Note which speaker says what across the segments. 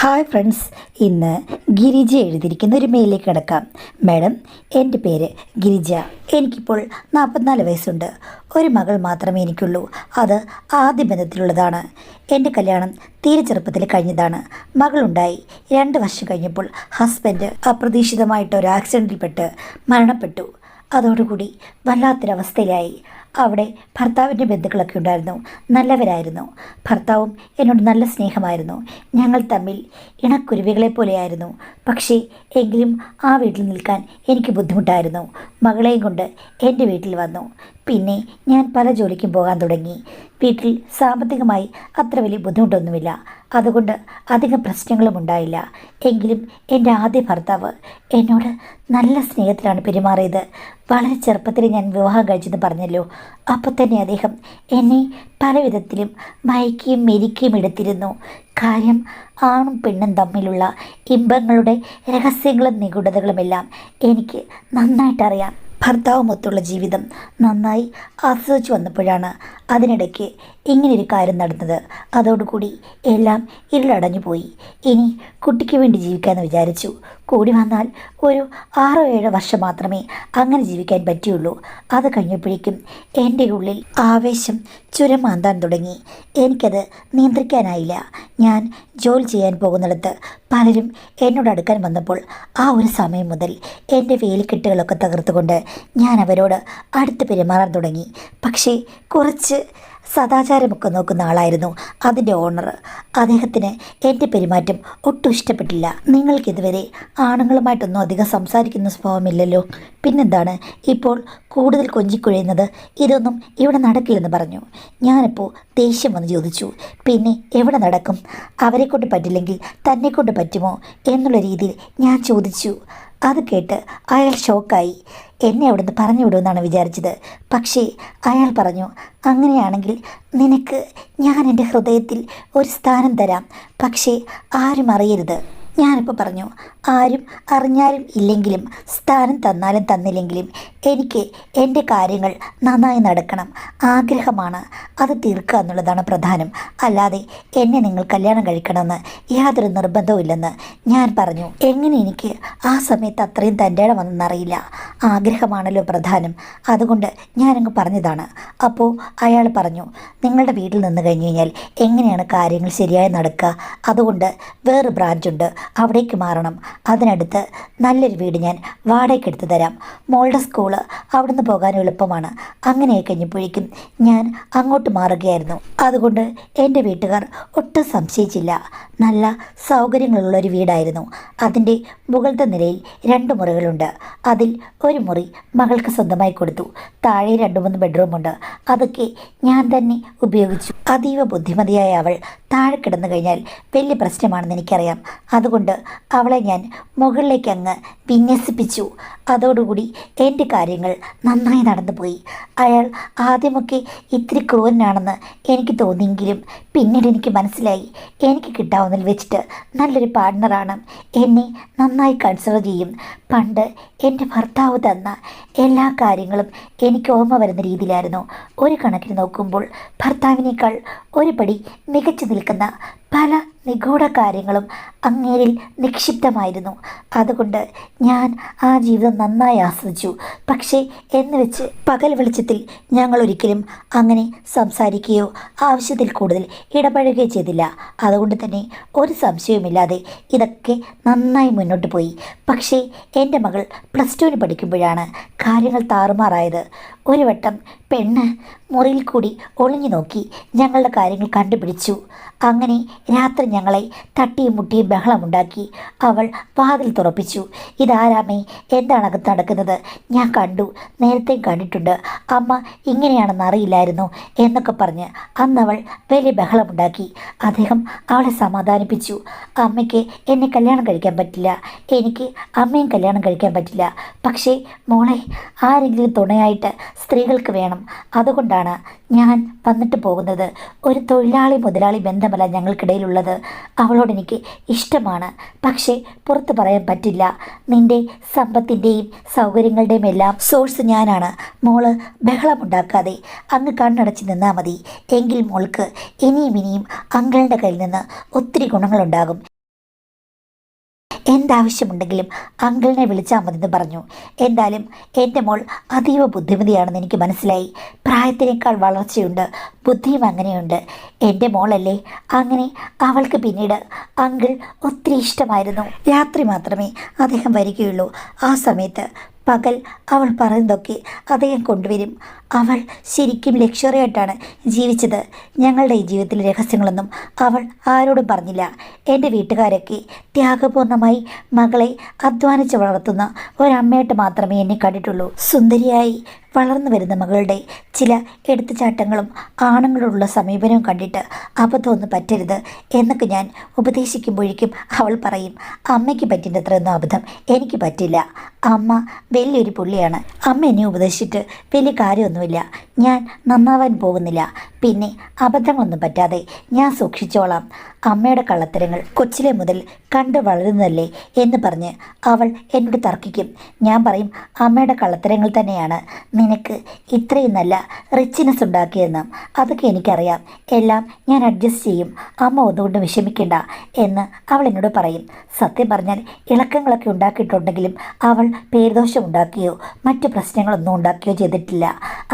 Speaker 1: Hi friends, ഇന്ന് ഗിരിജ എഴുതിയിരിക്കുന്ന ഒരു മെയിലേക്ക് കിടക്കാം. മാഡം, എൻ്റെ പേര് ഗിരിജ. എനിക്കിപ്പോൾ 44 വയസ്സുണ്ട്. ഒരു മകൾ മാത്രമേ എനിക്കുള്ളൂ. അത് ആദ്യ ബന്ധത്തിലുള്ളതാണ്. എൻ്റെ കല്യാണം തീരെ ചെറുപ്പത്തിൽ കഴിഞ്ഞതാണ്. മകളുണ്ടായി 2 വർഷം കഴിഞ്ഞപ്പോൾ ഹസ്ബൻഡ് അപ്രതീക്ഷിതമായിട്ട് ഒരു ആക്സിഡൻറ്റിൽപ്പെട്ട് മരണപ്പെട്ടു. അതോടുകൂടി വല്ലാത്തൊരവസ്ഥയിലായി. അവിടെ ഭർത്താവിൻ്റെ ബന്ധുക്കളൊക്കെ ഉണ്ടായിരുന്നു. നല്ലവരായിരുന്നു. ഭർത്താവും എന്നോട് നല്ല സ്നേഹമായിരുന്നു. ഞങ്ങൾ തമ്മിൽ ഇണക്കുരുവികളെ പോലെയായിരുന്നു. പക്ഷേ എങ്കിലും ആ വീട്ടിൽ നിൽക്കാൻ എനിക്ക് ബുദ്ധിമുട്ടായിരുന്നു. മകളെയും കൊണ്ട് എൻ്റെ വീട്ടിൽ വന്നു. പിന്നെ ഞാൻ പല ജോലിക്കും പോകാൻ തുടങ്ങി. വീട്ടിൽ സാമ്പത്തികമായി അത്ര വലിയ ബുദ്ധിമുട്ടൊന്നുമില്ല. അതുകൊണ്ട് അധികം പ്രശ്നങ്ങളും ഉണ്ടായില്ല. എങ്കിലും എൻ്റെ ആദ്യ ഭർത്താവ് എന്നോട് നല്ല സ്നേഹത്തിലാണ് പെരുമാറിയത്. വളരെ ചെറുപ്പത്തിൽ ഞാൻ വിവാഹം കഴിച്ചെന്ന് പറഞ്ഞല്ലോ. അപ്പോൾ തന്നെ അദ്ദേഹം എന്നെ പല വിധത്തിലും മയക്കിയും മെരിക്കുകയും എടുത്തിരുന്നു. കാര്യം ആണും പെണ്ണും തമ്മിലുള്ള ഇമ്പങ്ങളുടെ രഹസ്യങ്ങളും നിഗൂഢതകളുമെല്ലാം എനിക്ക് നന്നായിട്ടറിയാം. ഭർത്താവുമൊത്തുള്ള ജീവിതം നന്നായി ആസ്വദിച്ചു വന്നപ്പോഴാണ് അതിനിടയ്ക്ക് ഇങ്ങനൊരു കാര്യം നടന്നത്. അതോടുകൂടി എല്ലാം ഇരുളടഞ്ഞു പോയി. ഇനി കുട്ടിക്ക് വേണ്ടി ജീവിക്കാമെന്ന് വിചാരിച്ചു. കൂടി വന്നാൽ ഒരു 6-7 വർഷം മാത്രമേ അങ്ങനെ ജീവിക്കാൻ പറ്റുള്ളൂ. അത് കഴിഞ്ഞപ്പോഴേക്കും എൻ്റെ ഉള്ളിൽ ആവേശം ചുരമാന്താൻ തുടങ്ങി. എനിക്കത് നിയന്ത്രിക്കാനായില്ല. ഞാൻ ജോലി ചെയ്യാൻ പോകുന്നിടത്ത് പലരും എന്നോട് അടുക്കാൻ വന്നപ്പോൾ ആ ഒരു സമയം മുതൽ എൻ്റെ വേലിക്കെട്ടുകളൊക്കെ തകർത്തുകൊണ്ട് ഞാൻ അവരോട് അടുത്ത് പെരുമാറാൻ തുടങ്ങി. പക്ഷേ കുറച്ച് സദാചാരമൊക്കെ നോക്കുന്ന ആളായിരുന്നു അതിൻ്റെ ഓണർ. അദ്ദേഹത്തിന് എൻ്റെ പെരുമാറ്റം ഒട്ടും ഇഷ്ടപ്പെട്ടില്ല. നിങ്ങൾക്കിതുവരെ ആണുങ്ങളുമായിട്ടൊന്നും അധികം സംസാരിക്കുന്ന സ്വഭാവമില്ലല്ലോ, പിന്നെന്താണ് ഇപ്പോൾ കൂടുതൽ കൊഞ്ചിക്കുഴയുന്നത്? ഇതൊന്നും ഇവിടെ നടക്കില്ലെന്ന് പറഞ്ഞു. ഞാനിപ്പോൾ ദേഷ്യം വന്ന് ചോദിച്ചു, പിന്നെ എവിടെ നടക്കും? അവരെക്കൊണ്ട് പറ്റില്ലെങ്കിൽ തന്നെക്കൊണ്ട് പറ്റുമോ എന്നുള്ള രീതിയിൽ ഞാൻ ചോദിച്ചു. അത് കേട്ട് അയാൾ ഷോക്കായി. എന്നെ അവിടുന്ന് പറഞ്ഞു വിടുമെന്നാണ് വിചാരിച്ചത്. പക്ഷേ അയാൾ പറഞ്ഞു, അങ്ങനെയാണെങ്കിൽ നിനക്ക് ഞാൻ എൻ്റെ ഹൃദയത്തിൽ ഒരു സ്ഥാനം തരാം, പക്ഷേ ആരും അറിയരുത്. ഞാനിപ്പോൾ പറഞ്ഞു, ആരും അറിഞ്ഞാലും ഇല്ലെങ്കിലും സ്ഥാനം തന്നാലും തന്നില്ലെങ്കിലും എനിക്ക് എൻ്റെ കാര്യങ്ങൾ നന്നായി നടക്കണം. ആഗ്രഹമാണ്, അത് തീർക്കുക എന്നുള്ളതാണ് പ്രധാനം. അല്ലാതെ എന്നെ നിങ്ങൾ കല്യാണം കഴിക്കണമെന്ന് യാതൊരു നിർബന്ധവും ഇല്ലെന്ന് ഞാൻ പറഞ്ഞു. എങ്ങനെ എനിക്ക് ആ സമയത്ത് അത്രയും തൻ്റെ ഇടം വന്നെന്നറിയില്ല. ആഗ്രഹമാണല്ലോ പ്രധാനം. അതുകൊണ്ട് ഞാനങ്ങ് പറഞ്ഞതാണ്. അപ്പോൾ അയാൾ പറഞ്ഞു, നിങ്ങളുടെ വീട്ടിൽ നിന്ന് കഴിഞ്ഞ് കഴിഞ്ഞാൽ എങ്ങനെയാണ് കാര്യങ്ങൾ ശരിയായി നടക്കുക? അതുകൊണ്ട് വേറെ ബ്രാഞ്ചുണ്ട്, അവിടേക്ക് മാറണം. അതിനടുത്ത് നല്ലൊരു വീട് ഞാൻ വാടകയ്ക്ക് എടുത്ത് തരാം. മോളുടെ സ്കൂള് അവിടുന്ന് പോകാൻ എളുപ്പമാണ്. അങ്ങനെ കഴിഞ്ഞപ്പോഴേക്കും ഞാൻ അങ്ങോട്ട് മാറുകയായിരുന്നു. അതുകൊണ്ട് എൻ്റെ വീട്ടുകാർ ഒട്ടും സംശയിച്ചില്ല. നല്ല സൗകര്യങ്ങളുള്ളൊരു വീടായിരുന്നു. അതിൻ്റെ മുകളിലത്തെ നിലയിൽ 2 മുറികളുണ്ട്. അതിൽ ഒരു മുറി മകൾക്ക് സ്വന്തമായി കൊടുത്തു. താഴെ 2-3 ബെഡ്റൂമുണ്ട്. അതൊക്കെ ഞാൻ തന്നെ ഉപയോഗിച്ചു. അതീവ ബുദ്ധിമതിയായ അവൾ താഴെ കിടന്നു കഴിഞ്ഞാൽ വലിയ പ്രശ്നമാണെന്ന് എനിക്കറിയാം. അതുകൊണ്ട് അവളെ ഞാൻ മുകളിലേക്ക് അങ്ങ് വിന്യസിപ്പിച്ചു. അതോടുകൂടി എൻ്റെ കാര്യങ്ങൾ നന്നായി നടന്നുപോയി. അയാൾ ആദ്യമൊക്കെ ഇത്തിരി ക്രൂരനാണെന്ന് എനിക്ക് തോന്നിയെങ്കിലും പിന്നീട് എനിക്ക് മനസ്സിലായി, എനിക്ക് കിട്ടാവുന്നതിൽ വെച്ചിട്ട് നല്ലൊരു പാർട്ട്ണറാണ്. എന്നെ നന്നായി കൺസിഡർ ചെയ്യും. പണ്ട് എൻ്റെ ഭർത്താവ് തന്ന എല്ലാ കാര്യങ്ങളും എനിക്ക് ഓർമ്മ വരുന്ന രീതിയിലായിരുന്നു. ഒരു കണക്കിന് നോക്കുമ്പോൾ ഭർത്താവിനേക്കാൾ ഒരു പടി മികച്ചു നിൽക്കുന്ന പല നിഗൂഢ കാര്യങ്ങളും അങ്ങേരിൽ നിക്ഷിപ്തമായിരുന്നു. അതുകൊണ്ട് ഞാൻ ആ ജീവിതം നന്നായി ആസ്വദിച്ചു. പക്ഷേ എന്ന് വെച്ച് പകൽ വെളിച്ചത്തിൽ ഞങ്ങൾ ഒരിക്കലും അങ്ങനെ സംസാരിക്കുകയോ ആവശ്യത്തിൽ കൂടുതൽ ഇടപഴകുകയോ ചെയ്തില്ല. അതുകൊണ്ട് തന്നെ ഒരു സംശയവുമില്ലാതെ ഇതൊക്കെ നന്നായി മുന്നോട്ട് പോയി. പക്ഷേ എൻ്റെ മകൾ +2 പഠിക്കുമ്പോഴാണ് കാര്യങ്ങൾ താറുമാറായത്. ഒരു വട്ടം പെണ്ണ് മുറിയിൽ കൂടി ഒളിഞ്ഞു നോക്കി ഞങ്ങളുടെ കാര്യങ്ങൾ കണ്ടുപിടിച്ചു. അങ്ങനെ രാത്രി ഞങ്ങളെ തട്ടിയും മുട്ടിയും ബഹളമുണ്ടാക്കി. അവൾ വാതിൽ തുറപ്പിച്ചു. ഇതാരാമേ, എന്താണ് അകത്ത് നടക്കുന്നത്? ഞാൻ കണ്ടു, നേരത്തെയും കണ്ടിട്ടുണ്ട്, അമ്മ ഇങ്ങനെയാണെന്ന് അറിയില്ലായിരുന്നു എന്നൊക്കെ പറഞ്ഞ് അന്നവൾ വലിയ ബഹളമുണ്ടാക്കി. അദ്ദേഹം അവളെ സമാധാനിപ്പിച്ചു. അമ്മയ്ക്ക് എന്നെ കല്യാണം കഴിക്കാൻ പറ്റില്ല, എനിക്ക് അമ്മയും കല്യാണം കഴിക്കാൻ പറ്റില്ല. പക്ഷേ മോളെ, ആരെങ്കിലും തുണയായിട്ട് സ്ത്രീകൾക്ക് വേണം. അതുകൊണ്ടാണ് ഞാൻ വന്നിട്ട് പോകുന്നത്. ഒരു തൊഴിലാളി മുതലാളി ബന്ധമല്ല ഞങ്ങൾക്കിടയിലുള്ളത്. അവളോട് എനിക്ക് ഇഷ്ടമാണ്, പക്ഷേ പുറത്ത് പറയാൻ പറ്റില്ല. നിൻ്റെ സമ്പത്തിൻ്റെയും സൗകര്യങ്ങളുടെയും എല്ലാം സോഴ്സ് ഞാനാണ്. മോള് ബഹളമുണ്ടാക്കാതെ അങ്ങ് കണ്ണടച്ച് നിന്നാൽ മതി. എങ്കിൽ മോൾക്ക് ഇനിയും ഇനിയും അങ്കിളിൻ്റെ കയ്യിൽ നിന്ന് ഒത്തിരി ഗുണങ്ങളുണ്ടാകും. എന്താവശ്യമുണ്ടെങ്കിലും അങ്കിളിനെ വിളിച്ചാൽ മതിയെന്ന് പറഞ്ഞു. എന്തായാലും എൻ്റെ മോൾ അതീവ ബുദ്ധിമതിയാണെന്ന് എനിക്ക് മനസ്സിലായി. പ്രായത്തിനേക്കാൾ വളർച്ചയുണ്ട്, ബുദ്ധിയും അങ്ങനെയുണ്ട്. എൻ്റെ മോളല്ലേ. അങ്ങനെ അവൾക്ക് പിന്നീട് അങ്കിൾ ഒത്തിരി ഇഷ്ടമായിരുന്നു. രാത്രി മാത്രമേ അദ്ദേഹം വരികയുള്ളൂ. ആ സമയത്ത് പകൽ അവൾ പറയുന്നതൊക്കെ അദ്ദേഹം കൊണ്ടുവരും. അവൾ ശരിക്കും ലക്ഷറി ആയിട്ടാണ് ജീവിച്ചത്. ഞങ്ങളുടെ ഈ ജീവിതത്തിലെ രഹസ്യങ്ങളൊന്നും അവൾ ആരോടും പറഞ്ഞില്ല. എൻ്റെ വീട്ടുകാരൊക്കെ ത്യാഗപൂർണമായി മകളെ അധ്വാനിച്ച് വളർത്തുന്ന ഒരമ്മയായിട്ട് മാത്രമേ എന്നെ കണ്ടിട്ടുള്ളൂ. സുന്ദരിയായി വളർന്നു വരുന്ന മകളുടെ ചില എടുത്തുചാട്ടങ്ങളും ആണുങ്ങളോടുള്ള സമീപനവും കണ്ടിട്ട് അബദ്ധമൊന്നും പറ്റരുത് എന്നൊക്കെ ഞാൻ ഉപദേശിക്കുമ്പോഴേക്കും അവൾ പറയും, അമ്മയ്ക്ക് പറ്റിൻ്റെ അത്രയൊന്നും അബദ്ധം എനിക്ക് പറ്റില്ല. അമ്മ വലിയൊരു പുള്ളിയാണ്. അമ്മ എന്നെ ഉപദേശിച്ചിട്ട് വലിയ കാര്യമൊന്നുമില്ല. ഞാൻ നന്നാവാൻ പോകുന്നില്ല. പിന്നെ അബദ്ധങ്ങളൊന്നും പറ്റാതെ ഞാൻ സൂക്ഷിച്ചോളാം. അമ്മയുടെ കള്ളത്തരങ്ങൾ കൊച്ചിലെ മുതൽ കണ്ടു വളരുന്നതല്ലേ എന്ന് പറഞ്ഞ് അവൾ എന്നോട് തർക്കിക്കും. ഞാൻ പറയും, അമ്മയുടെ കള്ളത്തരങ്ങൾ തന്നെയാണ് നിനക്ക് ഇത്രയും നല്ല റിച്ച്നെസ് ഉണ്ടാക്കിയെന്ന്. അതൊക്കെ എനിക്കറിയാം. എല്ലാം ഞാൻ അഡ്ജസ്റ്റ് ചെയ്യും. അമ്മ ഒന്നുകൊണ്ട് വിഷമിക്കേണ്ട എന്ന് അവൾ എന്നോട് പറയും. സത്യം പറഞ്ഞാൽ ഇളക്കങ്ങളൊക്കെ ഉണ്ടാക്കിയിട്ടുണ്ടെങ്കിലും അവൾ പേർദോഷം ഉണ്ടാക്കുകയോ മറ്റു പ്രശ്നങ്ങളൊന്നും ഉണ്ടാക്കുകയോ ചെയ്തിട്ടില്ല.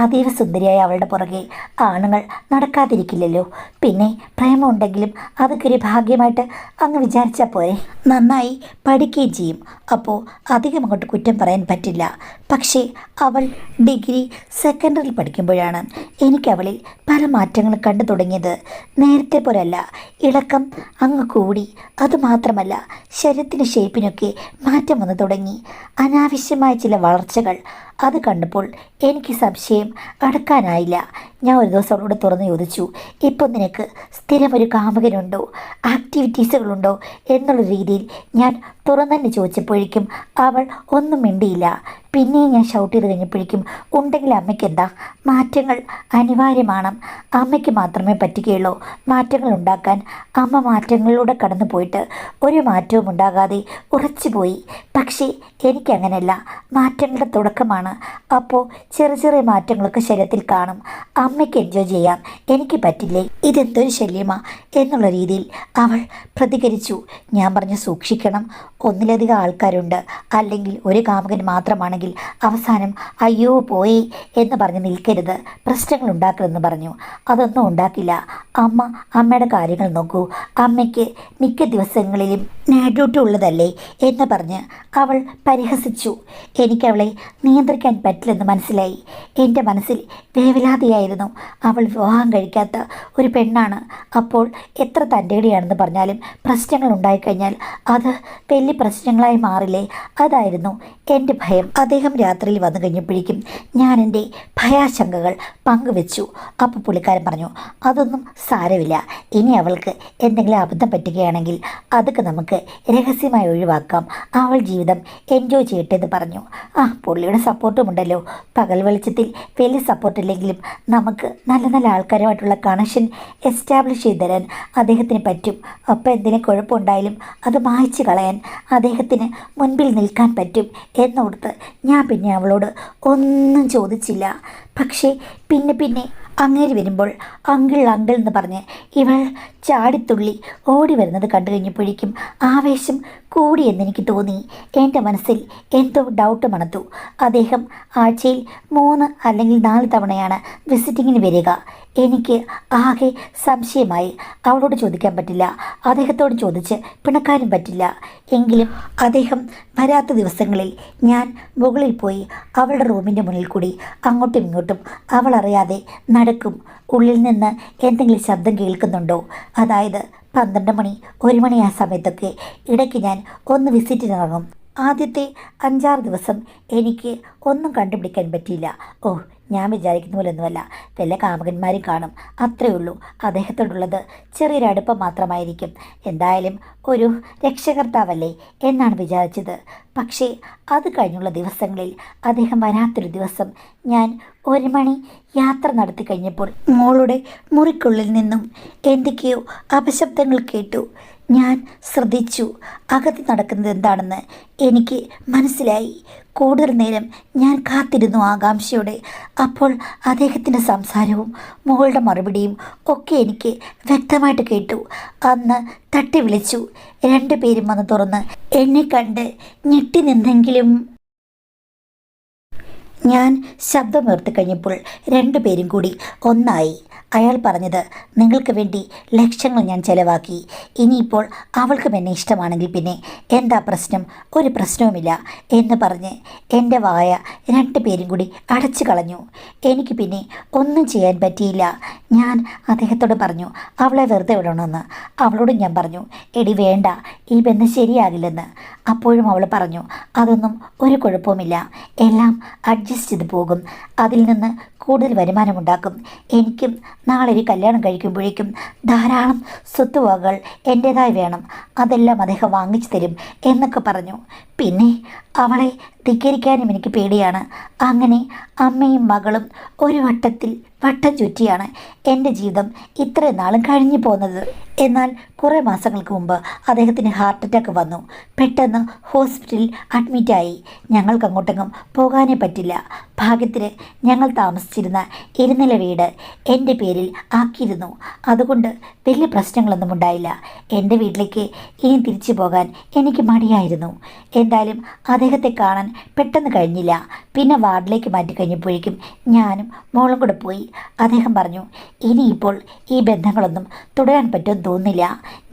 Speaker 1: അതീവ സുന്ദരിയായ അവളുടെ പുറകെ ആണുങ്ങൾ നടക്കാതിരിക്കില്ലല്ലോ. പിന്നെ പ്രേമമുണ്ടെങ്കിലും അതൊക്കെ ഒരു ഭാഗ്യമായിട്ട് അങ്ങ് വിചാരിച്ചാൽ പോരെ. നന്നായി പഠിക്കുകയും ചെയ്യും. അപ്പോൾ അധികം അങ്ങോട്ട് കുറ്റം പറയാൻ പറ്റില്ല. പക്ഷേ അവൾ ഡിഗ്രി സെക്കൻഡറിയിൽ പഠിക്കുമ്പോഴാണ് എനിക്ക് അവളിൽ പല മാറ്റങ്ങളും കണ്ടു തുടങ്ങിയത്. നേരത്തെ പോലല്ല, ഇളക്കം അങ്ങ് കൂടി. അതുമാത്രമല്ല, ശരീരത്തിൻ്റെ ഷേപ്പിനൊക്കെ മാറ്റം വന്നു തുടങ്ങി. അനാവശ്യമായ ചില വളർച്ചകൾ. അത് കണ്ടപ്പോൾ എനിക്ക് സംശയം അടക്കാനായില്ല. ഞാൻ ഒരു ദിവസം അവളോട് തുറന്നു ചോദിച്ചു, ഇപ്പോൾ നിനക്ക് സ്ഥിരമൊരു കാമുകനുണ്ടോ, ആക്ടിവിറ്റീസുകളുണ്ടോ എന്നുള്ള രീതിയിൽ ഞാൻ തുറന്നു ചോദിച്ചപ്പോഴേക്കും അവൾ ഒന്നും മിണ്ടിയില്ല. പിന്നെയും ഞാൻ ഷൗട്ട് ചെയ്ത് കഴിഞ്ഞപ്പോഴേക്കും, ഉണ്ടെങ്കിൽ അമ്മയ്ക്ക് എന്താ, മാറ്റങ്ങൾ അനിവാര്യമാണ്. അമ്മയ്ക്ക് മാത്രമേ പറ്റുകയുള്ളൂ മാറ്റങ്ങൾ ഉണ്ടാക്കാൻ. അമ്മ മാറ്റങ്ങളിലൂടെ കടന്നു പോയിട്ട് ഒരു മാറ്റവും ഉണ്ടാകാതെ ഉറച്ചുപോയി. പക്ഷേ എനിക്കങ്ങനെയല്ല, മാറ്റങ്ങളുടെ തുടക്കമാണ്. അപ്പോൾ ചെറിയ ചെറിയ മാറ്റങ്ങളൊക്കെ ശരീരത്തിൽ കാണും. അമ്മയ്ക്ക് എൻജോയ് ചെയ്യാം, എനിക്ക് പറ്റില്ലേ, ഇതെന്തൊരു ശല്യമാ എന്നുള്ള രീതിയിൽ അവൾ പ്രതികരിച്ചു. ഞാൻ പറഞ്ഞു, സൂക്ഷിക്കണം. ഒന്നിലധികം ആൾക്കാരുണ്ട്, അല്ലെങ്കിൽ ഒരു കാമുകൻ മാത്രമാണെങ്കിൽ അവസാനം അയ്യോ പോയി എന്ന് പറഞ്ഞ് നിൽക്കരുത്, പ്രശ്നങ്ങൾ ഉണ്ടാക്കരുതെന്ന് പറഞ്ഞു. അതൊന്നും ഉണ്ടാക്കില്ല. അമ്മയുടെ കാര്യങ്ങൾ നോക്കൂ. അമ്മയ്ക്ക് മിക്ക ദിവസങ്ങളിലും നൈറ്റ് ഡ്യൂട്ടി ഉള്ളതല്ലേ എന്ന് പറഞ്ഞ് അവൾ പരിഹസിച്ചു. എനിക്കവളെ നിയന്ത്രിക്കാൻ പറ്റില്ലെന്ന് മനസ്സിലായി. എൻ്റെ മനസ്സിൽ വേവലാതിയായിരുന്നു. അവൾ വിവാഹം കഴിക്കാത്ത ഒരു പെണ്ണാണ്. അപ്പോൾ എത്ര തൻ്റെടിയാണെന്ന് പറഞ്ഞാലും പ്രശ്നങ്ങൾ ഉണ്ടായിക്കഴിഞ്ഞാൽ അത് വലിയ പ്രശ്നങ്ങളായി മാറില്ലേ? അതായിരുന്നു എൻ്റെ ഭയം. അദ്ദേഹം രാത്രിയിൽ വന്നു കഴിഞ്ഞപ്പോഴേക്കും ഞാൻ എൻ്റെ ഭയാശങ്കകൾ പങ്കുവെച്ചു. അപ്പോൾ പുള്ളിക്കാരൻ പറഞ്ഞു, അതൊന്നും സാരമില്ല. ഇനി അവൾക്ക് എന്തെങ്കിലും അബദ്ധം പറ്റുകയാണെങ്കിൽ അതൊക്കെ നമുക്ക് രഹസ്യമായി ഒഴിവാക്കാം. അവൾ ജീവിതം എൻജോയ് ചെയ്യട്ടെ എന്ന് പറഞ്ഞു. പുള്ളിയുടെ സപ്പോർട്ടും ഉണ്ടല്ലോ. പകൽ വെളിച്ചത്തിൽ വലിയ സപ്പോർട്ടില്ലെങ്കിലും നമുക്ക് നല്ല നല്ല ആൾക്കാരുമായിട്ടുള്ള കണക്ഷൻ എസ്റ്റാബ്ലിഷ് ചെയ്ത് തരാൻ അദ്ദേഹത്തിന് പറ്റും. അപ്പോൾ എന്തെങ്കിലും കുഴപ്പമുണ്ടായാലും അത് മായ്ച്ചു കളയാൻ അദ്ദേഹത്തിന് മുൻപിൽ നിൽക്കാൻ പറ്റും എന്നോർത്ത് ഞാൻ പിന്നെ അവളോട് ഒന്നും ചോദിച്ചില്ല. പക്ഷേ പിന്നെ അങ്ങേര് വരുമ്പോൾ അങ്കിൾ എന്ന് പറഞ്ഞ് ഇവൾ ചാടിത്തുള്ളി ഓടി വരുന്നത് കണ്ടു കഴിഞ്ഞപ്പോഴേക്കും ആവേശം കൂടിയെന്നെനിക്ക് തോന്നി. എൻ്റെ മനസ്സിൽ എന്തോ ഡൗട്ട് മണത്തു. അദ്ദേഹം ആഴ്ചയിൽ 3 അല്ലെങ്കിൽ 4 തവണയാണ് വിസിറ്റിങ്ങിന് വരിക. എനിക്ക് ആകെ സംശയമായി. അവളോട് ചോദിക്കാൻ പറ്റില്ല, അദ്ദേഹത്തോട് ചോദിച്ച് പിണക്കാനും പറ്റില്ല. എങ്കിലും അദ്ദേഹം വരാത്ത ദിവസങ്ങളിൽ ഞാൻ മുകളിൽ പോയി അവളുടെ റൂമിൻ്റെ മുന്നിൽ കൂടി അങ്ങോട്ടും ഇങ്ങോട്ടും അവൾ അറിയാതെ നടക്കും. ഉള്ളിൽ നിന്ന് എന്തെങ്കിലും ശബ്ദം കേൾക്കുന്നുണ്ടോ? അതായത് 12 മണി 1 മണി ആ സമയത്തൊക്കെ ഇടയ്ക്ക് ഞാൻ ഒന്ന് വിസിറ്റിനിറങ്ങും. ആദ്യത്തെ 5-6 ദിവസം എനിക്ക് ഒന്നും കണ്ടുപിടിക്കാൻ പറ്റിയില്ല. ഞാൻ വിചാരിക്കുന്ന പോലൊന്നുമല്ല, വല്ല കാമുകന്മാരും കാണും, അത്രയേ ഉള്ളൂ. അദ്ദേഹത്തോടുള്ളത് ചെറിയൊരു അടുപ്പം മാത്രമായിരിക്കും. എന്തായാലും ഒരു രക്ഷകർത്താവല്ലേ എന്നാണ് വിചാരിച്ചത്. പക്ഷേ അത് കഴിഞ്ഞുള്ള ദിവസങ്ങളിൽ അദ്ദേഹം വരാത്തൊരു ദിവസം ഞാൻ 1 മണി യാത്ര നടത്തി കഴിഞ്ഞപ്പോൾ മോളുടെ മുറിക്കുള്ളിൽ നിന്നും എന്തൊക്കെയോ അപശബ്ദങ്ങൾ കേട്ടു. ഞാൻ ശ്രദ്ധിച്ചു. അകത്ത് നടക്കുന്നത് എന്താണെന്ന് എനിക്ക് മനസ്സിലായി. കൂടുതൽ നേരം ഞാൻ കാത്തിരുന്നു ആകാംക്ഷയോടെ. അപ്പോൾ അദ്ദേഹത്തിൻ്റെ സംസാരവും മോളുടെ മറുപടിയും ഒക്കെ എനിക്ക് വ്യക്തമായിട്ട് കേട്ടു. അന്ന് തട്ടി വിളിച്ചു. രണ്ടുപേരും വന്ന് തുറന്ന് എന്നെ കണ്ട് ഞെട്ടി നിന്നെങ്കിലും ഞാൻ ശബ്ദമുയർത്തി കഴിഞ്ഞപ്പോൾ രണ്ടുപേരും കൂടി ഒന്നായി. അയാൾ പറഞ്ഞത്, നിങ്ങൾക്ക് വേണ്ടി ലക്ഷങ്ങൾ ഞാൻ ചെലവാക്കി. ഇനിയിപ്പോൾ അവൾക്കും എന്നെ ഇഷ്ടമാണെങ്കിൽ പിന്നെ എന്താ പ്രശ്നം? ഒരു പ്രശ്നവുമില്ല എന്ന് പറഞ്ഞ് എൻ്റെ വായ രണ്ടുപേരും കൂടി അടച്ചു കളഞ്ഞു. എനിക്ക് പിന്നെ ഒന്നും ചെയ്യാൻ പറ്റിയില്ല. ഞാൻ അദ്ദേഹത്തോട് പറഞ്ഞു അവളെ വെറുതെ വിടണമെന്ന്. അവളോട് ഞാൻ പറഞ്ഞു, എടി വേണ്ട, ഈ ബന്ധം ശരിയാകില്ലെന്ന്. അപ്പോഴും അവൾ പറഞ്ഞു, അതൊന്നും ഒരു കുഴപ്പവുമില്ല, എല്ലാം അഡ്ജസ്റ്റ് ചെയ്ത് പോകും, അതിൽ നിന്ന് കൂടുതൽ വരുമാനമുണ്ടാക്കും. എനിക്കും നാളെ ഒരു കല്യാണം കഴിക്കുമ്പോഴേക്കും ധാരാളം സ്വത്തുവകകൾ എൻ്റേതായി വേണം, അതെല്ലാം അദ്ദേഹം വാങ്ങിച്ചു തരും എന്നൊക്കെ പറഞ്ഞു. പിന്നെ അവളെ ധിക്കരിക്കാനും എനിക്ക് പേടിയാണ്. അങ്ങനെ അമ്മയും മകളും ഒരു വട്ടം ചുറ്റിയാണ് എൻ്റെ ജീവിതം ഇത്രയും നാളും കഴിഞ്ഞു പോകുന്നത്. എന്നാൽ കുറേ മാസങ്ങൾക്ക് മുമ്പ് അദ്ദേഹത്തിന് ഹാർട്ട് അറ്റാക്ക് വന്നു. പെട്ടെന്ന് ഹോസ്പിറ്റലിൽ അഡ്മിറ്റായി. ഞങ്ങൾക്ക് അങ്ങോട്ടെങ്ങും പോകാനേ പറ്റില്ല. ഭാഗ്യത്തിന് ഞങ്ങൾ താമസിച്ചിരുന്ന ഇരുനില വീട് എൻ്റെ പേരിൽ ആക്കിയിരുന്നു. അതുകൊണ്ട് വലിയ പ്രശ്നങ്ങളൊന്നും ഉണ്ടായില്ല. എൻ്റെ വീട്ടിലേക്ക് ഇനി തിരിച്ചു പോകാൻ എനിക്ക് മടിയായിരുന്നു. എന്തായാലും അദ്ദേഹത്തെ കാണാൻ പെട്ടെന്ന് കഴിഞ്ഞില്ല. പിന്നെ വാർഡിലേക്ക് മാറ്റി കഴിഞ്ഞപ്പോഴേക്കും ഞാനും മോളും കൂടെ പോയി. അദ്ദേഹം പറഞ്ഞു, ഇനിയിപ്പോൾ ഈ ബന്ധങ്ങളൊന്നും തുടരാൻ പറ്റുമെന്ന് തോന്നുന്നില്ല.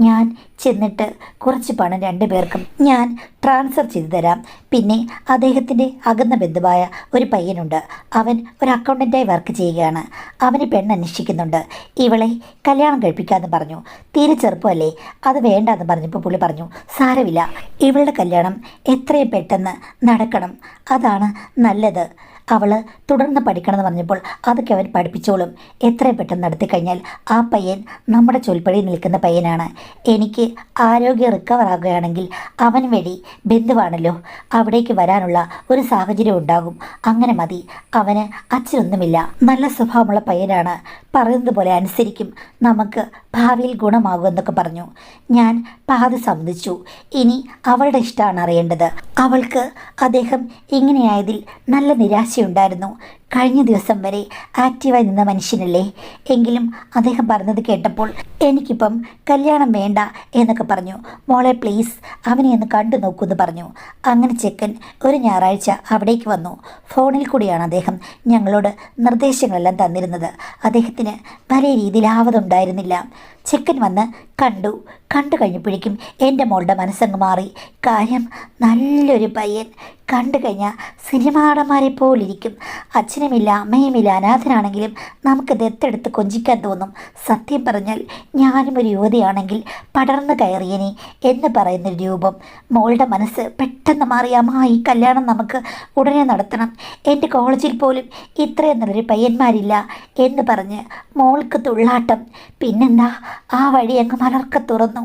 Speaker 1: ഞാൻ ചെന്നിട്ട് കുറച്ച് പണം രണ്ടുപേർക്കും ഞാൻ ട്രാൻസ്ഫർ ചെയ്തു തരാം. പിന്നെ അദ്ദേഹത്തിൻ്റെ അകന്ന ബന്ധുവായ ഒരു പയ്യനുണ്ട്. അവൻ ഒരു അക്കൗണ്ടൻ്റായി വർക്ക് ചെയ്യുകയാണ്. അവന് പെണ്ണന്വേഷിക്കുന്നുണ്ട്. ഇവളെ കല്യാണം കഴിപ്പിക്കാമെന്ന് പറഞ്ഞു. തീരെ ചെറുപ്പമല്ലേ, അത് വേണ്ടാന്ന് പറഞ്ഞപ്പോൾ പുള്ളി പറഞ്ഞു, സാരമില്ല, ഇവളുടെ കല്യാണം എത്രയും പെട്ടെന്ന് നടക്കണം, അതാണ് നല്ലത്. അവൾ തുടർന്ന് പഠിക്കണമെന്ന് പറഞ്ഞപ്പോൾ അതൊക്കെ അവൻ പഠിപ്പിച്ചോളും. എത്രയും പെട്ടെന്ന് നടത്തി കഴിഞ്ഞാൽ ആ പയ്യൻ നമ്മുടെ ചൊൽപ്പടി നിൽക്കുന്ന പയ്യനാണ്. എനിക്ക് ആരോഗ്യം റിക്കവർ ആകുകയാണെങ്കിൽ അവൻ വഴി ബന്ധുവാണല്ലോ, അവിടേക്ക് വരാനുള്ള ഒരു സാഹചര്യം ഉണ്ടാകും. അങ്ങനെ മതി. അവന് അച്ഛനൊന്നുമില്ല, നല്ല സ്വഭാവമുള്ള പയ്യനാണ്, പറയുന്നത് പോലെ അനുസരിക്കും, നമുക്ക് ഭാവിയിൽ ഗുണമാകുമെന്നൊക്കെ പറഞ്ഞു. ഞാൻ പാതി സമ്മതിച്ചു. ഇനി അവളുടെ ഇഷ്ടമാണ് അറിയേണ്ടത്. അവൾക്ക് അദ്ദേഹം ഇങ്ങനെയായതിൽ നല്ല നിരാശയുണ്ടായിരുന്നു. കഴിഞ്ഞ ദിവസം വരെ ആക്റ്റീവായി നിന്ന മനുഷ്യനല്ലേ. എങ്കിലും അദ്ദേഹം പറഞ്ഞത് കേട്ടപ്പോൾ എനിക്കിപ്പം കല്യാണം വേണ്ട എന്നൊക്കെ പറഞ്ഞു. മോളെ പ്ലീസ് അവനെ ഒന്ന് കണ്ടു നോക്കൂന്ന് പറഞ്ഞു. അങ്ങനെ ചെക്കൻ ഒരു ഞായറാഴ്ച അവിടേക്ക് വന്നു. ഫോണിൽ കൂടിയാണ് അദ്ദേഹം ഞങ്ങളോട് നിർദ്ദേശങ്ങളെല്ലാം തന്നിരുന്നത്. അദ്ദേഹത്തിന് വലിയ രീതിയിൽ ആവതുണ്ടായിരുന്നില്ല. ചെക്കൻ വന്ന് കണ്ടു കഴിഞ്ഞപ്പോഴേക്കും എൻ്റെ മോളുടെ മനസ്സങ്ങ് മാറി. കാര്യം നല്ലൊരു പയ്യൻ, കണ്ടു കഴിഞ്ഞാൽ സിനിമാ നടന്മാരെ പോലിരിക്കും. അച്ഛനുമില്ല അമ്മയുമില്ല, അനാഥനാണെങ്കിലും നമുക്ക് ദത്തെടുത്ത് കൊഞ്ചിക്കാൻ തോന്നും. സത്യം പറഞ്ഞാൽ ഞാനും ഒരു യുവതിയാണെങ്കിൽ പടർന്നു കയറിയനി എന്ന് പറയുന്നൊരു രൂപം. മോളുടെ മനസ്സ് പെട്ടെന്ന് മാറി. അമ്മ, ഈ കല്യാണം നമുക്ക് ഉടനെ നടത്തണം, എൻ്റെ കോളേജിൽ പോലും ഇത്രയും നല്ലൊരു പയ്യന്മാരില്ല എന്ന് പറഞ്ഞ് മോൾക്ക് തുള്ളാട്ടം. പിന്നെന്താ, ആ വഴി അങ്ങ് മലർക്ക തുറന്നു.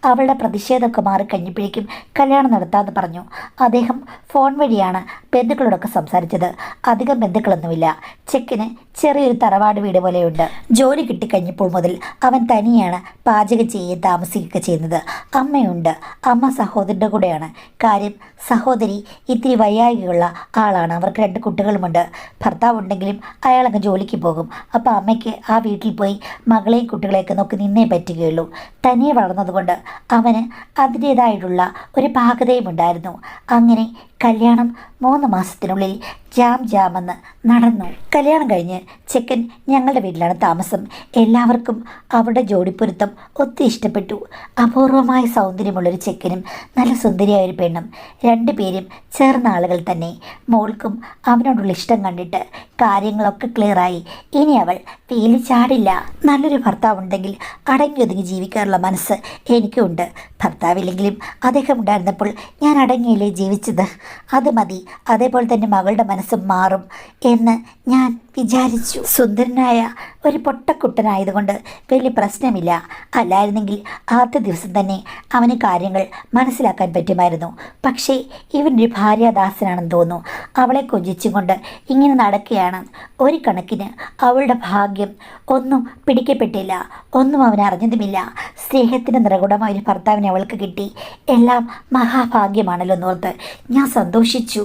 Speaker 1: അവളുടെ പ്രതിഷേധമൊക്കെ മാറിക്കഴിഞ്ഞപ്പോഴേക്കും കല്യാണം നടത്താമെന്ന് പറഞ്ഞു. അദ്ദേഹം ഫോൺ വഴിയാണ് ബന്ധുക്കളോടൊക്കെ സംസാരിച്ചത്. അധികം ബന്ധുക്കളൊന്നുമില്ല. ചെക്കന് ചെറിയൊരു തറവാട് വീട് പോലെയുണ്ട്. ജോലി കിട്ടിക്കഴിഞ്ഞപ്പോൾ മുതൽ അവൻ തനിയാണ് പാചകം ചെയ്യുകയും താമസിക്കുകയൊക്കെ ചെയ്യുന്നത്. അമ്മയുണ്ട്. അമ്മ സഹോദരൻ്റെ കൂടെയാണ്. കാര്യം സഹോദരി ഇത്തിരി വയ്യായികയുള്ള ആളാണ്. അവർക്ക് 2 കുട്ടികളുമുണ്ട്. ഭർത്താവുണ്ടെങ്കിലും അയാളങ്ങ് ജോലിക്ക് പോകും. അപ്പോൾ അമ്മയ്ക്ക് ആ വീട്ടിൽ പോയി മകളെയും കുട്ടികളെയൊക്കെ നോക്കി നിന്നേ പറ്റുകയുള്ളൂ. തനിയെ വളർന്നതുകൊണ്ട് അവന് അതിൻ്റേതായിട്ടുള്ള ഒരു പാകതയും ഉണ്ടായിരുന്നു. അങ്ങനെ കല്യാണം 3 മാസത്തിനുള്ളിൽ ജാമെന്ന് നടന്നു. കല്യാണം കഴിഞ്ഞ് ചെക്കൻ ഞങ്ങളുടെ വീട്ടിലാണ് താമസം. എല്ലാവർക്കും അവരുടെ ജോഡിപ്പൊരുത്തം ഒത്തിരി ഇഷ്ടപ്പെട്ടു. അപൂർവമായ സൗന്ദര്യമുള്ളൊരു ചെക്കനും നല്ല സുന്ദരിയായൊരു പെണ്ണും, 2 പേരും ചേർന്ന ആളുകൾ തന്നെ. മോൾക്കും അവനോടുള്ള ഇഷ്ടം കണ്ടിട്ട് കാര്യങ്ങളൊക്കെ ക്ലിയറായി. ഇനി അവൾ വേലി ചാടില്ല. നല്ലൊരു ഭർത്താവുണ്ടെങ്കിൽ അടങ്ങി ഒതുങ്ങി ജീവിക്കാനുള്ള മനസ്സ് എനിക്കുണ്ട്. ഭർത്താവില്ലെങ്കിലും അദ്ദേഹം ഉണ്ടായിരുന്നപ്പോൾ ഞാൻ അടങ്ങിയില്ലേ ജീവിച്ചത്, അത് മതി. അതേപോലെ തന്നെ മകളുടെ മനസ്സും മാറും എന്ന് ഞാൻ വിചാരിച്ചു. സുന്ദരനായ ഒരു പൊട്ടക്കുട്ടനായതുകൊണ്ട് വലിയ പ്രശ്നമില്ല. അല്ലായിരുന്നെങ്കിൽ ആദ്യ ദിവസം തന്നെ അവന് കാര്യങ്ങൾ മനസ്സിലാക്കാൻ പറ്റുമായിരുന്നു. പക്ഷേ ഇവനൊരു ഭാര്യാദാസനാണെന്ന് തോന്നുന്നു. അവളെ കൊഞ്ചിച്ചും കൊണ്ട് ഇങ്ങനെ നടക്കുകയാണ്. ഒരു കണക്കിന് അവളുടെ ഭാഗ്യം. ഒന്നും പിടിക്കപ്പെട്ടില്ല, ഒന്നും അവൻ അറിഞ്ഞതുമില്ല. സ്നേഹത്തിൻ്റെ നിറകുടമായ ഒരു ഭർത്താവിനെ അവൾക്ക് കിട്ടി. എല്ലാം മഹാഭാഗ്യമാണല്ലോ എന്നോർത്ത് ഞാൻ സന്തോഷിച്ചു.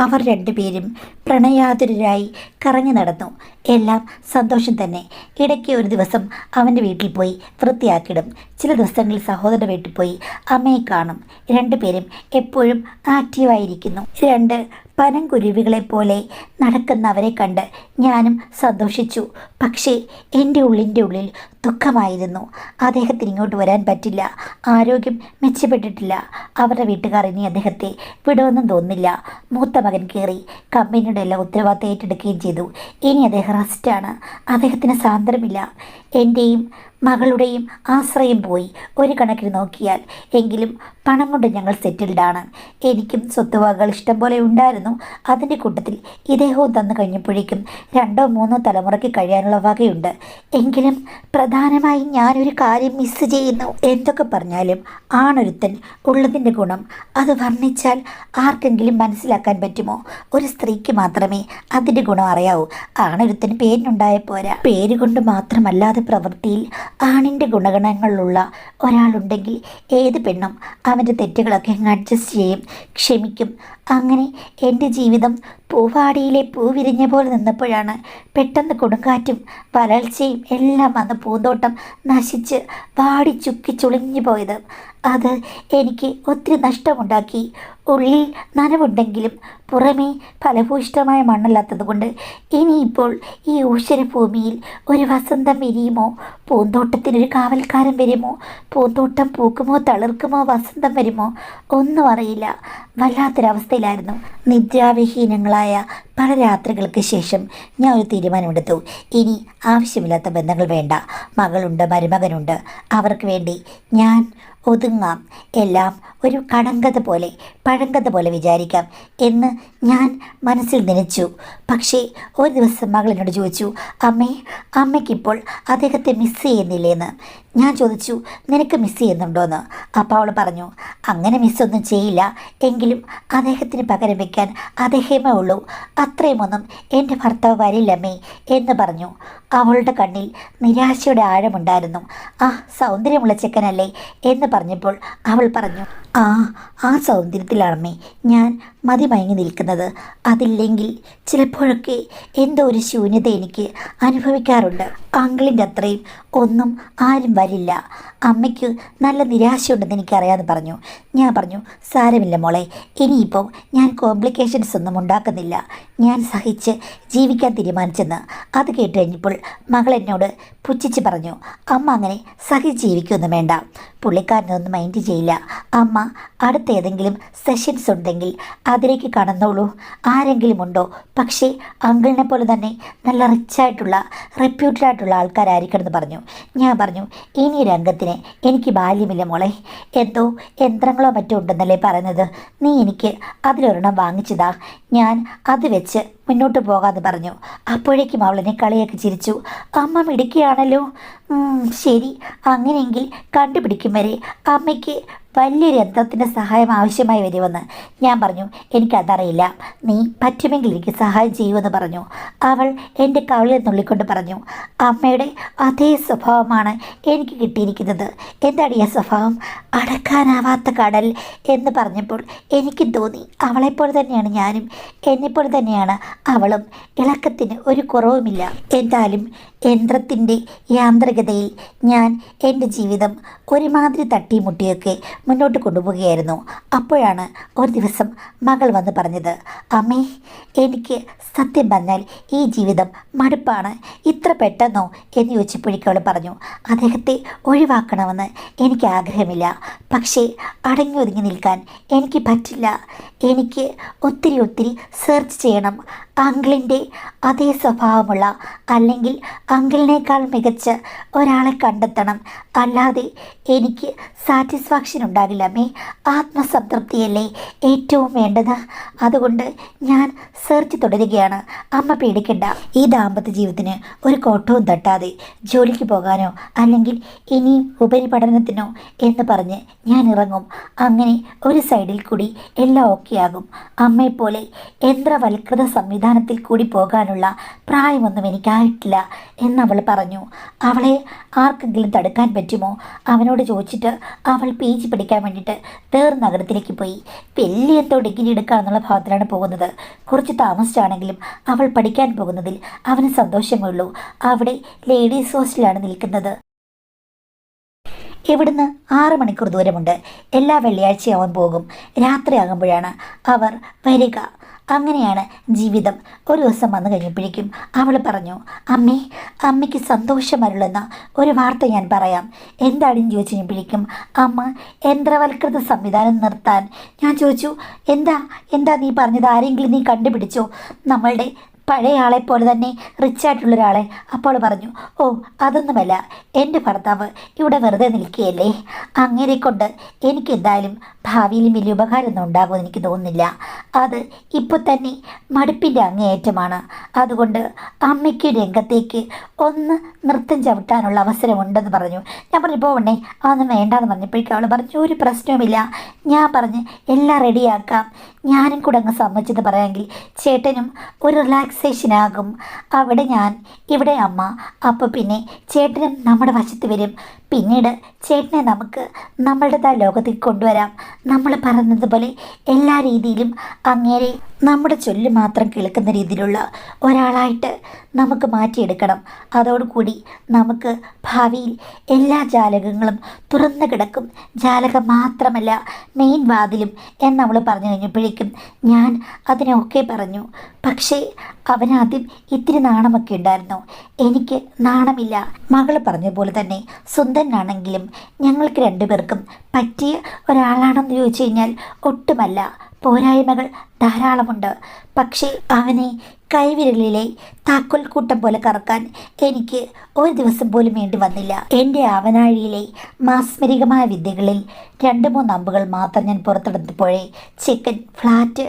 Speaker 1: അവർ രണ്ടുപേരും പ്രണയാതുരരായി കറങ്ങി നടന്നു. എല്ലാം സന്തോഷം തന്നെ. ഇടയ്ക്ക് ഒരു ദിവസം അവൻ്റെ വീട്ടിൽ പോയി വൃത്തിയാക്കിയിടും. ചില ദിവസങ്ങളിൽ സഹോദരൻ്റെ വീട്ടിൽ പോയി അമ്മയെ കാണും. രണ്ടുപേരും എപ്പോഴും ആക്റ്റീവായിരിക്കുന്നു. രണ്ട് പനംകുരുവികളെപ്പോലെ നടക്കുന്നവരെ കണ്ട് ഞാനും സന്തോഷിച്ചു. പക്ഷേ എൻ്റെ ഉള്ളിൻ്റെ ഉള്ളിൽ ദുഃഖമായിരുന്നു. അദ്ദേഹത്തിന് ഇങ്ങോട്ട് വരാൻ പറ്റില്ല. ആരോഗ്യം മെച്ചപ്പെട്ടിട്ടില്ല. അവരുടെ വീട്ടുകാർ ഇനി അദ്ദേഹത്തെ വിടുമെന്നും തോന്നുന്നില്ല. മൂത്ത മകൻ കയറി കമ്പനിയുടെ എല്ലാ ഉത്തരവാദിത്തം ഏറ്റെടുക്കുകയും ചെയ്തു. ഇനി അദ്ദേഹം റെസ്റ്റാണ്. അദ്ദേഹത്തിന് സാന്ത്വനമില്ല. എൻ്റെയും മകളുടെയും ആശ്രയം പോയി ഒരു കണക്കിന് നോക്കിയാൽ. എങ്കിലും പണം കൊണ്ട് ഞങ്ങൾ സെറ്റിൽഡാണ്. എനിക്കും സ്വത്തുവകകൾ ഇഷ്ടം പോലെ ഉണ്ടായിരുന്നു. അതിൻ്റെ കൂട്ടത്തിൽ ഇദ്ദേഹവും തന്നു കഴിഞ്ഞപ്പോഴേക്കും 2 or 3 തലമുറയ്ക്ക് കഴിയാനുള്ള വകയുണ്ട്. എങ്കിലും പ്രധാനമായും ഞാനൊരു കാര്യം മിസ് ചെയ്യുന്നു. എന്തൊക്കെ പറഞ്ഞാലും ആണൊരുത്തൻ ഉള്ളതിൻ്റെ ഗുണം അത് വർണ്ണിച്ചാൽ ആർക്കെങ്കിലും മനസ്സിലാക്കാൻ പറ്റുമോ? ഒരു സ്ത്രീക്ക് മാത്രമേ അതിൻ്റെ ഗുണം അറിയാവൂ. ആണൊരുത്തന് പേരിനുണ്ടായ പോരാ. പേര് കൊണ്ട് മാത്രമല്ലാതെ പ്രവൃത്തിയിൽ ആണിൻ്റെ ഗുണഗണങ്ങളുള്ള ഒരാളുണ്ടെങ്കിൽ ഏത് പെണ്ണും അവൻ്റെ തെറ്റുകളൊക്കെ അഡ്ജസ്റ്റ് ചെയ്യും, ക്ഷമിക്കും. അങ്ങനെ എൻ്റെ ജീവിതം പൂവാടിയിലെ പൂ വിരിഞ്ഞ പോലെ നിന്നപ്പോഴാണ് പെട്ടെന്ന് കൊടുങ്കാറ്റും വരൾച്ചയും എല്ലാം വന്ന് പൂന്തോട്ടം നശിച്ച് വാടി ചുക്കി ചുളിഞ്ഞു പോയത്. അത് എനിക്ക് ഒത്തിരി നഷ്ടമുണ്ടാക്കി. ഉള്ളിൽ നനവുണ്ടെങ്കിലും പുറമേ ഫലഭൂയിഷ്ടമായ മണ്ണല്ലാത്തതുകൊണ്ട് ഇനിയിപ്പോൾ ഈ ഊശ്വര ഭൂമിയിൽ ഒരു വസന്തം വിരിയുമോ? പൂന്തോട്ടത്തിനൊരു കാവൽക്കാരൻ വരുമോ? പൂന്തോട്ടം പൂക്കുമോ, തളിർക്കുമോ, വസന്തം വരുമോ? ഒന്നും അറിയില്ല. വല്ലാത്തൊരവസ്ഥയിലായിരുന്നു. നിദ്രാവിഹീനങ്ങളായ പല രാത്രികൾക്ക് ശേഷം ഞാൻ ഒരു തീരുമാനമെടുത്തു. ഇനി ആവശ്യമില്ലാത്ത ബന്ധങ്ങൾ വേണ്ട. മകളുണ്ട്, മരുമകനുണ്ട്. അവർക്ക് വേണ്ടി ഞാൻ ഒതുങ്ങാം. എല്ലാം ഒരു കടങ്കഥ പോലെ, പഴങ്കഥ പോലെ വിചാരിക്കാം എന്ന് ഞാൻ മനസ്സിൽ നനച്ചു. പക്ഷേ ഒരു ദിവസം മകൾ എന്നോട് ചോദിച്ചു, അമ്മയ്ക്കിപ്പോൾ അദ്ദേഹത്തെ മിസ് ചെയ്യുന്നില്ലേന്ന്. ഞാൻ ചോദിച്ചു, നിനക്ക് മിസ് ചെയ്യുന്നുണ്ടോയെന്ന്. അപ്പോൾ അവൾ പറഞ്ഞു, അങ്ങനെ മിസ്സൊന്നും ചെയ്യില്ല, എങ്കിലും അദ്ദേഹത്തിന് പകരം വയ്ക്കാൻ അദ്ദേഹമേ ഉള്ളൂ. അത്രയുമൊന്നും എൻ്റെ ഭർത്താവ് വരില്ലമ്മേ എന്ന് പറഞ്ഞു. അവളുടെ കണ്ണിൽ നിരാശയുടെ ആഴമുണ്ടായിരുന്നു. ആ സൗന്ദര്യമുള്ള ചെക്കനല്ലേ എന്ന് പറഞ്ഞപ്പോൾ അവൾ പറഞ്ഞു, ആ സൗന്ദര്യത്തിലാണമ്മേ ഞാൻ മതിമയങ്ങി നിൽക്കുന്നത്. അതില്ലെങ്കിൽ ചിലപ്പോഴൊക്കെ എന്തോ ഒരു ശൂന്യത എനിക്ക് അനുഭവിക്കാറുണ്ട്. അങ്കിളിൻ്റെ അത്രയും ഒന്നും ആരും വരില്ല. അമ്മയ്ക്ക് നല്ല നിരാശയുണ്ടെന്ന് എനിക്കറിയാമെന്ന് പറഞ്ഞു. ഞാൻ പറഞ്ഞു, സാരമില്ല മോളെ, ഇനിയിപ്പോൾ ഞാൻ കോംപ്ലിക്കേഷൻസ് ഒന്നും ഉണ്ടാക്കുന്നില്ല. ഞാൻ സഹിച്ച് ജീവിക്കാൻ തീരുമാനിച്ചെന്ന്. അത് കേട്ട് കഴിഞ്ഞപ്പോൾ മകൾ എന്നോട് പുച്ഛിച്ച് പറഞ്ഞു, അമ്മ അങ്ങനെ സഹിച്ച് ജീവിക്കൊന്നും വേണ്ട. പുള്ളിക്കാരനൊന്നും മൈൻഡ് ചെയ്യില്ല. അമ്മ അടുത്ത ഏതെങ്കിലും സെഷൻസ് ഉണ്ടെങ്കിൽ അതിലേക്ക് കടന്നോളൂ. ആരെങ്കിലും ഉണ്ടോ? പക്ഷേ അങ്കിളിനെ പോലെ തന്നെ നല്ല റിച്ചായിട്ടുള്ള റെപ്യൂട്ടഡ് ആയിട്ടുള്ള ആൾക്കാരായിരിക്കണമെന്ന് പറഞ്ഞു. ഞാൻ പറഞ്ഞു, ഇനി രംഗത്തിന് എനിക്ക് ബാല്യമില്ല മോളെ. എന്തോ യന്ത്രങ്ങളോ മറ്റോ ഉണ്ടെന്നല്ലേ പറയുന്നത്. നീ എനിക്ക് അതിലൊരെണ്ണം വാങ്ങിച്ചതാ. ഞാൻ അത് വെച്ച് മുന്നോട്ട് പോകാമെന്ന് പറഞ്ഞു. അപ്പോഴേക്കും അവളെന്നെ കളിയൊക്കെ ചിരിച്ചു. അമ്മ മിടുക്കിയാണല്ലോ. ശരി, അങ്ങനെയെങ്കിൽ കണ്ടുപിടിക്കും വരെ അമ്മയ്ക്ക് വലിയൊരു യന്ത്രത്തിൻ്റെ സഹായം ആവശ്യമായി വരുമെന്ന്. ഞാൻ പറഞ്ഞു, എനിക്കതറിയില്ല, നീ പറ്റുമെങ്കിൽ എനിക്ക് സഹായം ചെയ്യുമെന്ന് പറഞ്ഞു. അവൾ എൻ്റെ കവിളിൽ നുള്ളിക്കൊണ്ട് പറഞ്ഞു, അമ്മയുടെ അതേ സ്വഭാവമാണ് എനിക്ക് കിട്ടിയിരിക്കുന്നത്. എന്താണ് ഈ സ്വഭാവം? അടക്കാനാവാത്ത കടൽ എന്ന് പറഞ്ഞപ്പോൾ എനിക്കും തോന്നി, അവളെപ്പോലെ തന്നെയാണ് ഞാനും, എന്നെപ്പോലെ തന്നെയാണ് അവളും. ഇളക്കത്തിന് ഒരു കുറവുമില്ല. എന്തായാലും യന്ത്രത്തിൻ്റെ യാന്ത്രികതയിൽ ഞാൻ എൻ്റെ ജീവിതം ഒരുമാതിരി തട്ടിമുട്ടിയൊക്കെ മുന്നോട്ട് കൊണ്ടുപോവുകയായിരുന്നു. അപ്പോഴാണ് ഒരു ദിവസം മകൾ വന്ന് പറഞ്ഞത്, അമ്മേ, എനിക്ക് സത്യം പറഞ്ഞാൽ ഈ ജീവിതം മടുപ്പാണ്. ഇത്ര പെട്ടെന്നോ എന്ന് ചോദിച്ചപ്പോഴേക്കും അവൾ പറഞ്ഞു, അദ്ദേഹത്തെ ഒഴിവാക്കണമെന്ന് എനിക്ക് ആഗ്രഹമില്ല. പക്ഷേ അടങ്ങി ഒതുങ്ങി നിൽക്കാൻ എനിക്ക് പറ്റില്ല. എനിക്ക് ഒത്തിരി സെർച്ച് ചെയ്യണം. അങ്കിളിൻ്റെ അതേ സ്വഭാവമുള്ള അല്ലെങ്കിൽ അങ്കിളിനേക്കാൾ മികച്ച ഒരാളെ കണ്ടെത്തണം. അല്ലാതെ എനിക്ക് സാറ്റിസ്ഫാക്ഷൻ ഉണ്ടാകില്ല അമ്മേ. ആത്മസംതൃപ്തിയല്ലേ ഏറ്റവും വേണ്ടത്. അതുകൊണ്ട് ഞാൻ സെർച്ച് തുടരുകയാണ്. അമ്മ പേടിക്കണ്ട. ഈ ദാമ്പത്യ ജീവിതത്തിന് ഒരു കോട്ടവും തട്ടാതെ ജോലിക്ക് പോകാനോ അല്ലെങ്കിൽ ഇനിയും ഉപരിപഠനത്തിനോ എന്ന് പറഞ്ഞ് ഞാൻ ഇറങ്ങും. അങ്ങനെ ഒരു സൈഡിൽ കൂടി എല്ലാം ഓക്കെ ആകും. അമ്മയെപ്പോലെ യന്ത്രവൽകൃത സംവിധാനത്തിൽ കൂടി പോകാനുള്ള പ്രായമൊന്നും എനിക്കായിട്ടില്ല എന്നവൾ പറഞ്ഞു. അവളെ ആർക്കെങ്കിലും തടുക്കാൻ പറ്റുമോ? അവനോട് ചോദിച്ചിട്ട് അവൾ PG പഠിക്കാൻ വേണ്ടിയിട്ട് വേറെ നഗരത്തിലേക്ക് പോയി. വലിയ എന്തോ ഡിഗ്രി എടുക്കാമെന്നുള്ള ഭാഗത്തിലാണ് പോകുന്നത്. കുറച്ച് താമസിച്ചാണെങ്കിലും അവൾ പഠിക്കാൻ പോകുന്നതിൽ അവന് സന്തോഷമുള്ളൂ. അവിടെ ലേഡീസ് ഹോസ്റ്റലാണ് നിൽക്കുന്നത്. ഇവിടുന്ന് 6 മണിക്കൂർ ദൂരമുണ്ട്. എല്ലാ വെള്ളിയാഴ്ചയും അവൻ പോകും. രാത്രിയാകുമ്പോഴാണ് അവർ വരിക. അങ്ങനെയാണ് ജീവിതം. ഒരു ദിവസം വന്നു കഴിഞ്ഞപ്പോഴേക്കും അവൾ പറഞ്ഞു, അമ്മേ, അമ്മയ്ക്ക് സന്തോഷമരുളുന്ന ഒരു വാർത്ത ഞാൻ പറയാം. എന്താണെന്ന് ചോദിച്ചു കഴിഞ്ഞപ്പോഴേക്കും അമ്മ യന്ത്രവൽകൃത സംവിധാനം നിർത്താൻ. ഞാൻ ചോദിച്ചു, എന്താ നീ പറഞ്ഞത്? ആരെങ്കിലും നീ കണ്ടുപിടിച്ചോ? നമ്മളുടെ പഴയ ആളെപ്പോലെ തന്നെ റിച്ചായിട്ടുള്ളൊരാളെ. അപ്പോൾ പറഞ്ഞു, ഓ അതൊന്നുമല്ല, എൻ്റെ ഭർത്താവ് ഇവിടെ വെറുതെ നിൽക്കുകയല്ലേ. അങ്ങനെ കൊണ്ട് എനിക്ക് എന്തായാലും ഭാവിയിലും വലിയ ഉപകാരമൊന്നും ഉണ്ടാകുമെന്ന് എനിക്ക് തോന്നുന്നില്ല. അത് ഇപ്പോൾ തന്നെ മടുപ്പിൻ്റെ അങ്ങേയറ്റമാണ്. അതുകൊണ്ട് അമ്മയ്ക്ക് രംഗത്തേക്ക് ഒന്ന് നൃത്തം ചവിട്ടാനുള്ള അവസരമുണ്ടെന്ന് പറഞ്ഞു. ഞാൻ പറഞ്ഞു, പോവണേ, അതൊന്നും വേണ്ടാന്ന് പറഞ്ഞപ്പോഴേക്കും അവൾ പറഞ്ഞു, ഒരു പ്രശ്നവുമില്ല. ഞാൻ പറഞ്ഞ് എല്ലാം റെഡിയാക്കാം. ഞാനും കൂടെ അങ്ങ് സമ്മതിച്ചെന്ന് പറയാമെങ്കിൽ ചേട്ടനും ഒരു റിലാക്സേഷനാകും. അവിടെ ഞാൻ, ഇവിടെ അമ്മ. അപ്പോൾ പിന്നെ ചേട്ടനും നമ്മുടെ വശത്ത് വരും. പിന്നീട് ചേട്ടനെ നമുക്ക് നമ്മളുടേതായ ലോകത്തേക്ക് കൊണ്ടുവരാം. നമ്മൾ പറഞ്ഞതുപോലെ എല്ലാ രീതിയിലും അങ്ങേരെ നമ്മുടെ ചൊല്ല് മാത്രം കേൾക്കുന്ന രീതിയിലുള്ള ഒരാളായിട്ട് നമുക്ക് മാറ്റിയെടുക്കണം. അതോടുകൂടി നമുക്ക് ഭാവിയിൽ എല്ലാ ജാലകങ്ങളും തുറന്നു കിടക്കും. ജാലകം മാത്രമല്ല, മെയിൻ വാതിലും എന്നവൾ പറഞ്ഞു കഴിഞ്ഞപ്പോഴേക്കും ഞാൻ അതിനൊക്കെ പറഞ്ഞു. പക്ഷേ അവനാദ്യം ഇത്തിരി നാണമൊക്കെ ഉണ്ടായിരുന്നു. എനിക്ക് നാണമില്ല. മകൾ പറഞ്ഞതുപോലെ തന്നെ സുന്ദരനാണെങ്കിലും ഞങ്ങൾക്ക് രണ്ടുപേർക്കും പറ്റിയ ഒരാളാണെന്ന് ചോദിച്ചു കഴിഞ്ഞാൽ ഒട്ടുമല്ല. പോരായ്മകൾ ധാരാളമുണ്ട്. പക്ഷേ അവനെ കൈവിരലിലെ താക്കോൽ കൂട്ടം പോലെ കറക്കാൻ എനിക്ക് ഒരു ദിവസം പോലും വേണ്ടി വന്നില്ല. എൻ്റെ ആവനാഴിയിലെ മാസ്മരികമായ വിദ്യകളിൽ 2-3 അമ്പുകൾ മാത്രം ഞാൻ പുറത്തെടുത്തപ്പോഴേ ചിക്കൻ ഫ്ലാറ്റ്.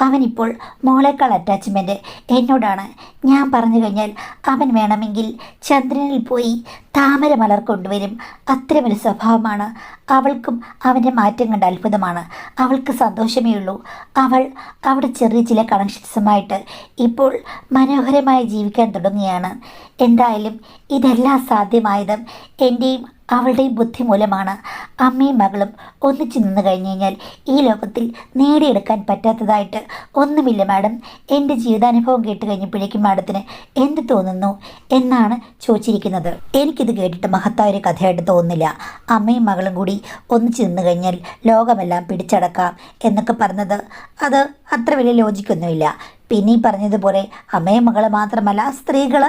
Speaker 1: അവനിപ്പോൾ മോളേക്കാൾ അറ്റാച്ച്മെൻറ്റ് എന്നോടാണ്. ഞാൻ പറഞ്ഞു കഴിഞ്ഞാൽ അവൻ വേണമെങ്കിൽ ചന്ദ്രനിൽ പോയി താമര മലർ കൊണ്ടുവരും. അത്തരമൊരു സ്വഭാവമാണ്. അവൾക്കും അവൻ്റെ മാറ്റം കണ്ട അത്ഭുതമാണ്. അവൾക്ക് സന്തോഷമേ ഉള്ളൂ. അവൾ അവിടെ ചെറിയ ചില കണക്ഷൻസുമായിട്ട് ഇപ്പോൾ മനോഹരമായി ജീവിക്കാൻ തുടങ്ങുകയാണ്. എന്തായാലും ഇതെല്ലാം സാധ്യമായത് എൻ്റെയും അവളുടെയും ബുദ്ധി മൂലമാണ്. അമ്മയും മകളും ഒന്നിച്ചു നിന്ന് കഴിഞ്ഞു കഴിഞ്ഞാൽ ഈ ലോകത്തിൽ നേടിയെടുക്കാൻ പറ്റാത്തതായിട്ട് ഒന്നുമില്ല മാഡം. എൻ്റെ ജീവിതാനുഭവം കേട്ട് കഴിഞ്ഞപ്പോഴേക്കും മാഡത്തിന് എന്ത് തോന്നുന്നു എന്നാണ് ചോദിച്ചിരിക്കുന്നത്. എനിക്കിത് കേട്ടിട്ട് മഹത്തായ ഒരു കഥയായിട്ട് തോന്നുന്നില്ല. അമ്മയും മകളും കൂടി ഒന്നിച്ചു നിന്ന് കഴിഞ്ഞാൽ ലോകമെല്ലാം പിടിച്ചടക്കാം എന്നൊക്കെ പറഞ്ഞത് അത് അത്ര വലിയ ലോജിക്കൊന്നുമില്ല. പിന്നെ ഈ പറഞ്ഞതുപോലെ അമ്മയും മകളെ മാത്രമല്ല, സ്ത്രീകൾ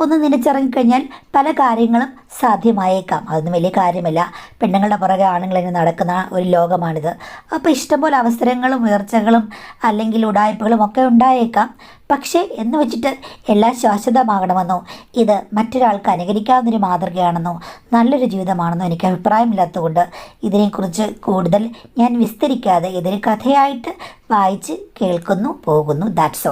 Speaker 1: ഒന്ന് നിലച്ചിറങ്ങിക്കഴിഞ്ഞാൽ പല കാര്യങ്ങളും സാധ്യമായേക്കാം. അതൊന്നും വലിയ കാര്യമല്ല. പെണ്ണുങ്ങളുടെ പുറകെ ആണുങ്ങളിങ്ങനെ നടക്കുന്ന ഒരു ലോകമാണിത്. അപ്പോൾ ഇഷ്ടംപോലെ അവസരങ്ങളും ഉയർച്ചകളും അല്ലെങ്കിൽ ഉടായ്പകളും ഒക്കെ ഉണ്ടായേക്കാം. പക്ഷേ എന്ന് വെച്ചിട്ട് എല്ലാം ശാശ്വതമാകണമെന്നോ ഇത് മറ്റൊരാൾക്ക് അനുകരിക്കാവുന്നൊരു മാതൃകയാണെന്നോ നല്ലൊരു ജീവിതമാണെന്നോ എനിക്ക് അഭിപ്രായമില്ലാത്തതുകൊണ്ട് ഇതിനെക്കുറിച്ച് കൂടുതൽ ഞാൻ വിസ്തരിക്കാതെ ഇതൊരു കഥയായിട്ട് വായിച്ച് കേൾക്കുന്നു പോകുന്നു. That's all.